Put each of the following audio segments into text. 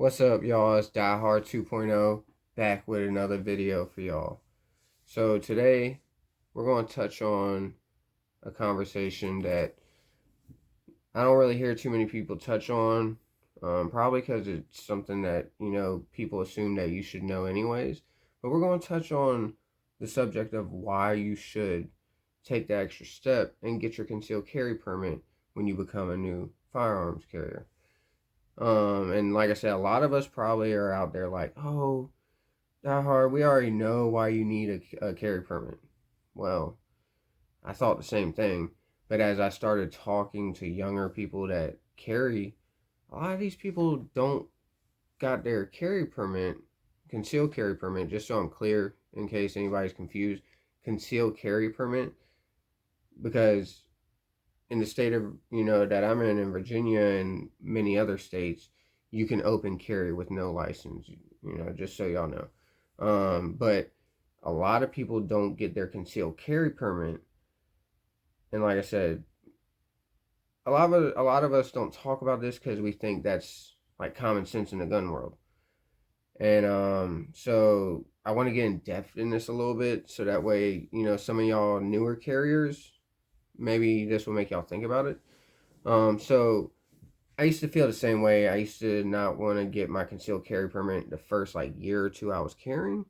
What's up, y'all? It's Die Hard 2.0 back with another video for y'all. So today we're going to touch on a conversation that I don't really hear too many people touch on, probably because it's something that, people assume that you should know anyways. But we're going to touch on the subject of why you should take the extra step and get your concealed carry permit when you become a new firearms carrier. And like I said, a lot of us probably are out there like, oh, that hard. We already know why you need a carry permit. Well, I thought the same thing. But as I started talking to younger people that carry, a lot of these people don't got their carry permit, concealed carry permit, just so I'm clear in case anybody's confused, concealed carry permit, because in the state of, that I'm in Virginia and many other states, you can open carry with no license, just so y'all know. But a lot of people don't get their concealed carry permit. And like I said, a lot of us don't talk about this because we think that's like common sense in the gun world. And so I want to get in depth in this a little bit so that way, some of y'all newer carriers, maybe this will make y'all think about it. So I used to feel the same way. I used to not want to get my concealed carry permit the first like year or two I was carrying,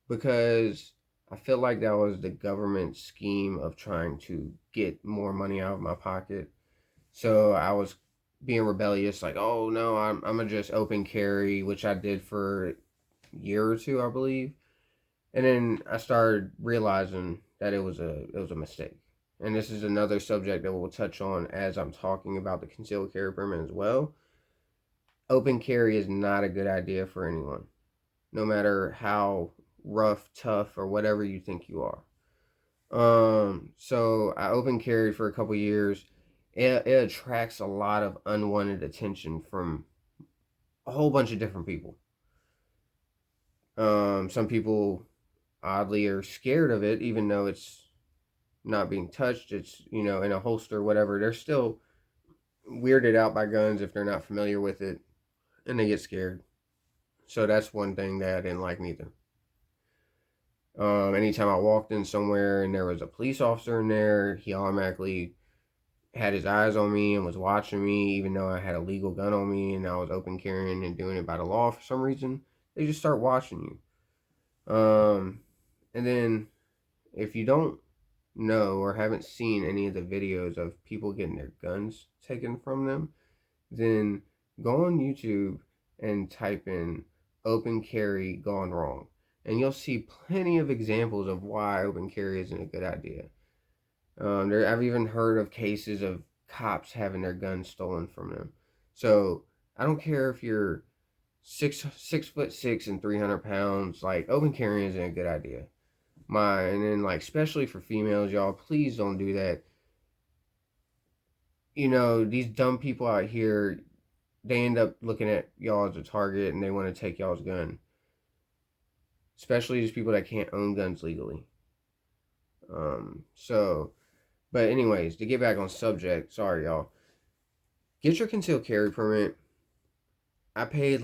because I feel like that was the government scheme of trying to get more money out of my pocket. So I was being rebellious, like, oh no, I'm gonna just open carry, which I did for a year or two, I believe. And then I started realizing that it was a mistake. And this is another subject that we'll touch on as I'm talking about the concealed carry permit as well. Open carry is not a good idea for anyone, no matter how rough, tough, or whatever you think you are. So I open carried for a couple years. It attracts a lot of unwanted attention from a whole bunch of different people. Some people oddly are scared of it, even though it's not being touched. It's, in a holster, whatever. They're still weirded out by guns if they're not familiar with it, and they get scared. So that's one thing that I didn't like neither. Anytime I walked in somewhere and there was a police officer in there, he automatically had his eyes on me and was watching me, even though I had a legal gun on me and I was open carrying and doing it by the law for some reason. They just start watching you. And then if you don't know or haven't seen any of the videos of people getting their guns taken from them, then go on YouTube and type in open carry gone wrong. And you'll see plenty of examples of why open carry isn't a good idea. I've even heard of cases of cops having their guns stolen from them. So I don't care if you're 6'6" and 300 pounds. Like, open carry isn't a good idea. And then like, especially for females, y'all, please don't do that. These dumb people out here, they end up looking at y'all as a target and they want to take y'all's gun. Especially these people that can't own guns legally. But anyways, to get back on subject, sorry y'all. Get your concealed carry permit. I paid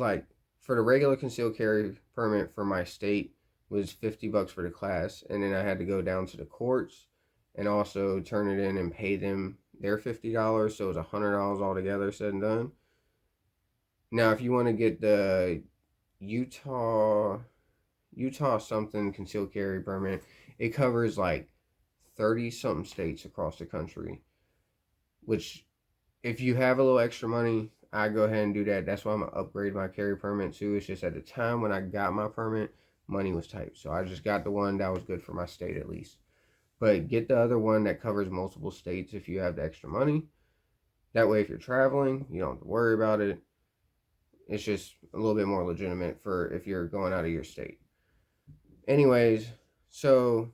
for the regular concealed carry permit for my state was $50 for the class, and then I had to go down to the courts and also turn it in and pay them their $50, so it was $100 altogether said and done. Now, if you want to get the Utah something concealed carry permit, it covers like 30 something states across the country, which if you have a little extra money, I go ahead and do that. That's why I'm gonna upgrade my carry permit too. It's just at the time when I got my permit, money was tight, so I just got the one that was good for my state at least. But get the other one that covers multiple states if you have the extra money. That way, if you're traveling, you don't have to worry about it. It's just a little bit more legitimate for if you're going out of your state. Anyways, so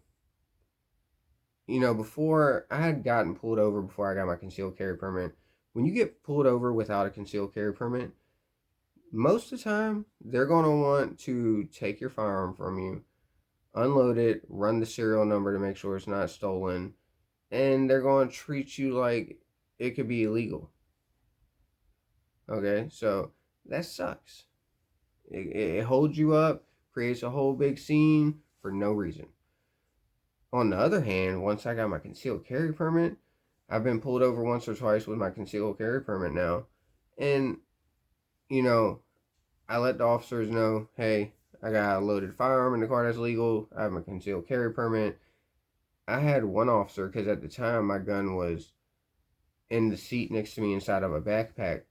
before I had gotten pulled over before I got my concealed carry permit. When you get pulled over without a concealed carry permit, most of the time they're going to want to take your firearm from you, unload it, run the serial number to make sure it's not stolen, and they're going to treat you like it could be illegal. Okay, so that sucks. It holds you up, creates a whole big scene for no reason. On the other hand, once I got my concealed carry permit, I've been pulled over once or twice with my concealed carry permit now. And, you know, I let the officers know, hey, I got a loaded firearm in the car that's legal. I have my concealed carry permit. I had one officer, because at the time my gun was in the seat next to me inside of a backpack.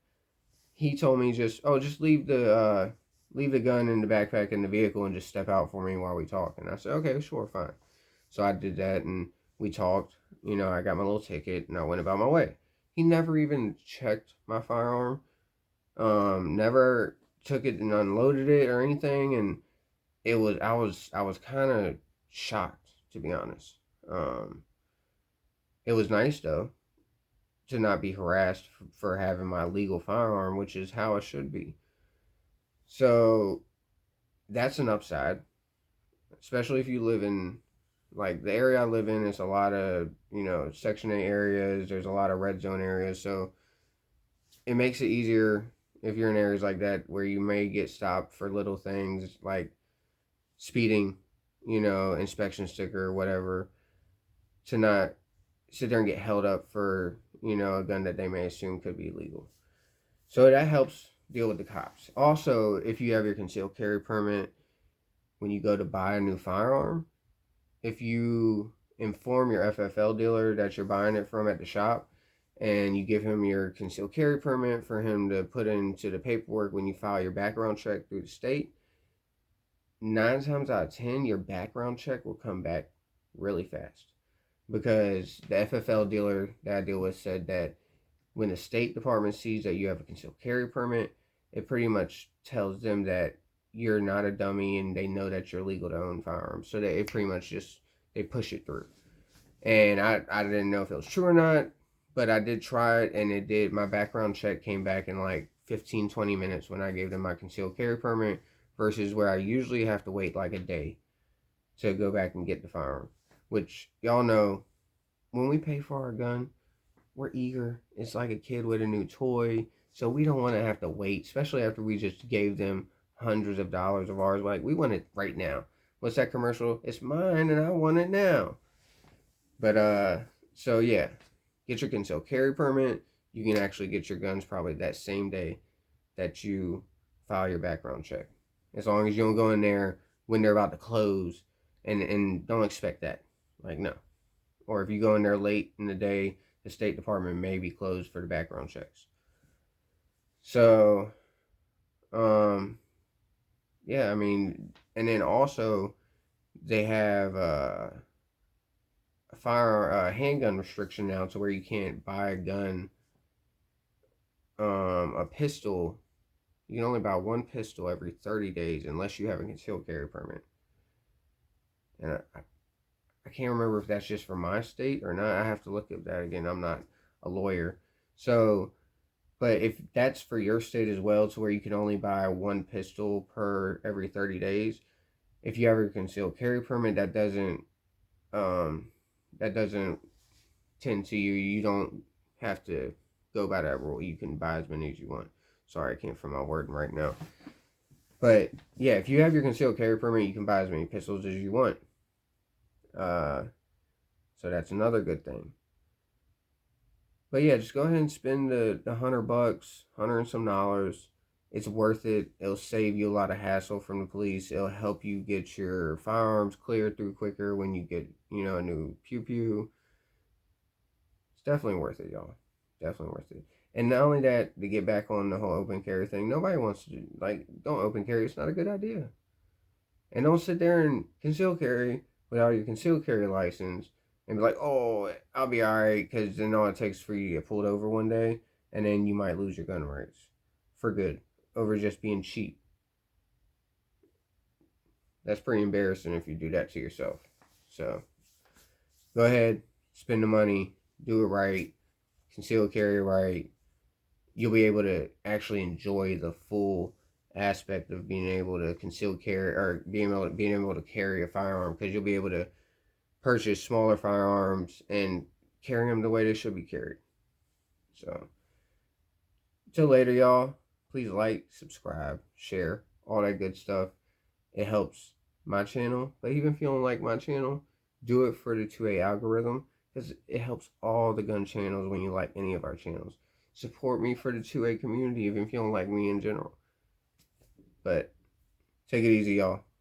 He told me just leave the gun in the backpack in the vehicle and just step out for me while we talk. And I said, okay, sure, fine. So I did that and we talked. I got my little ticket and I went about my way. He never even checked my firearm. Never took it and unloaded it or anything. And I was kind of shocked, to be honest. It was nice though to not be harassed for having my legal firearm, which is how it should be. So that's an upside, especially if you live in, like, the area I live in is a lot of, Section 8 areas. There's a lot of red zone areas. So it makes it easier if you're in areas like that where you may get stopped for little things like speeding, inspection sticker or whatever, to not sit there and get held up for, a gun that they may assume could be illegal. So that helps deal with the cops. Also, if you have your concealed carry permit, when you go to buy a new firearm, if you inform your FFL dealer that you're buying it from at the shop, and you give him your concealed carry permit for him to put into the paperwork when you file your background check through the state, 9 times out of 10, your background check will come back really fast. Because the FFL dealer that I deal with said that when the State Department sees that you have a concealed carry permit, it pretty much tells them that you're not a dummy and they know that you're legal to own firearms. So they pretty much they push it through. And I didn't know if it was true or not, but I did try it, and it did. My background check came back in like 15-20 minutes when I gave them my concealed carry permit, versus where I usually have to wait like a day to go back and get the firearm. Which, y'all know, when we pay for our gun, we're eager. It's like a kid with a new toy. So we don't want to have to wait, especially after we just gave them hundreds of dollars of ours. Like, we want it right now. What's that commercial? It's mine and I want it now. But, so yeah, get your concealed carry permit. You can actually get your guns probably that same day that you file your background check. As long as you don't go in there when they're about to close, and don't expect that. Like, no. Or if you go in there late in the day, the State Department may be closed for the background checks. So, yeah, I mean, and then also they have a handgun restriction now, to where you can't buy a gun, a pistol. You can only buy one pistol every 30 days unless you have a concealed carry permit. And I can't remember if that's just for my state or not. I have to look at that again. I'm not a lawyer. So, but if that's for your state as well, to where you can only buy one pistol per every 30 days, if you have a concealed carry permit, that doesn't tend to you. You don't have to go by that rule. You can buy as many as you want. Sorry, I can't find my wording right now. But yeah, if you have your concealed carry permit, you can buy as many pistols as you want. So that's another good thing. But yeah, just go ahead and spend the $100, $100 and some dollars. It's worth it. It'll save you a lot of hassle from the police. It'll help you get your firearms cleared through quicker when you get, a new pew. It's definitely worth it, y'all. Definitely worth it. And not only that, to get back on the whole open carry thing, nobody wants to don't open carry. It's not a good idea. And don't sit there and conceal carry without your concealed carry license and be like, oh, I'll be all right, because then all it takes for you to get pulled over one day, and then you might lose your gun rights for good over just being cheap. That's pretty embarrassing if you do that to yourself. So go ahead, spend the money, do it right, conceal carry right. You'll be able to actually enjoy the full aspect of being able to conceal carry, or being able to carry a firearm, because you'll be able to purchase smaller firearms and carry them the way they should be carried. So, until later, y'all. Please like, subscribe, share. all that good stuff. It helps my channel. But even if you don't like my channel, do it for the 2A algorithm, because it helps all the gun channels when you like any of our channels. Support me for the 2A community, even if you don't like me in general. But take it easy, y'all.